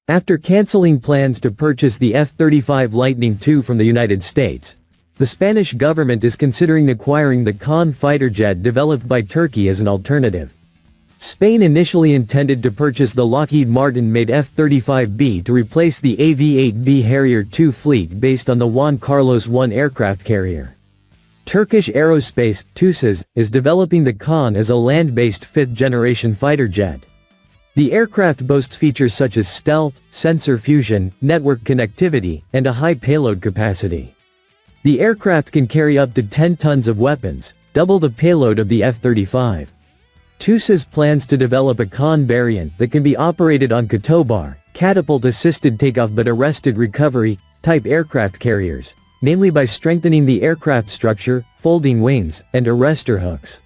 After canceling plans to purchase the F-35 Lightning II from the United States, the Spanish government is considering acquiring the KAAN fighter jet developed by Turkey as an alternative. Spain initially intended to purchase the Lockheed Martin-made F-35B to replace the AV-8B Harrier II fleet based on the Juan Carlos I aircraft carrier. Turkish Aerospace, TUSAS, is developing the KAAN as a land-based fifth-generation fighter jet. The aircraft boasts features such as stealth, sensor fusion, network connectivity, and a high payload capacity. The aircraft can carry up to 10 tons of weapons, double the payload of the F-35. TUSAS plans to develop a KAAN variant that can be operated on Katobar, catapult-assisted takeoff but arrested recovery, type aircraft carriers, namely by strengthening the aircraft structure, folding wings, and arrestor hooks.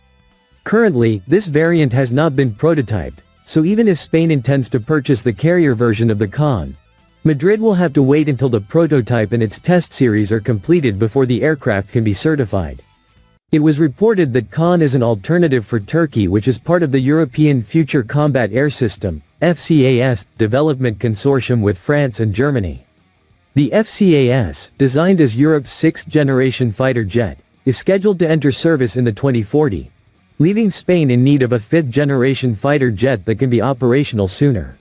Currently, this variant has not been prototyped, so even if Spain intends to purchase the carrier version of the KAAN, Madrid will have to wait until the prototype and its test series are completed before the aircraft can be certified. It was reported that KAAN is an alternative for Turkey, which is part of the European Future Combat Air System (FCAS) development consortium with France and Germany. The FCAS, designed as Europe's sixth-generation fighter jet, is scheduled to enter service in the 2040, leaving Spain in need of a fifth-generation fighter jet that can be operational sooner.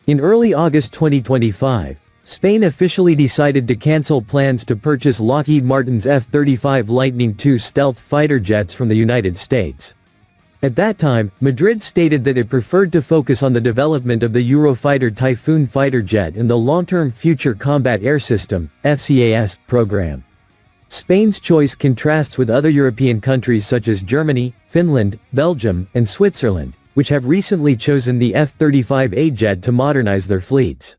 In early August 2025, Spain officially decided to cancel plans to purchase Lockheed Martin's F-35 Lightning II stealth fighter jets from the United States. At that time, Madrid stated that it preferred to focus on the development of the Eurofighter Typhoon fighter jet in the Long-Term Future Combat Air System (FCAS) program. Spain's choice contrasts with other European countries such as Germany, Finland, Belgium, and Switzerland, which have recently chosen the F-35A jet to modernize their fleets.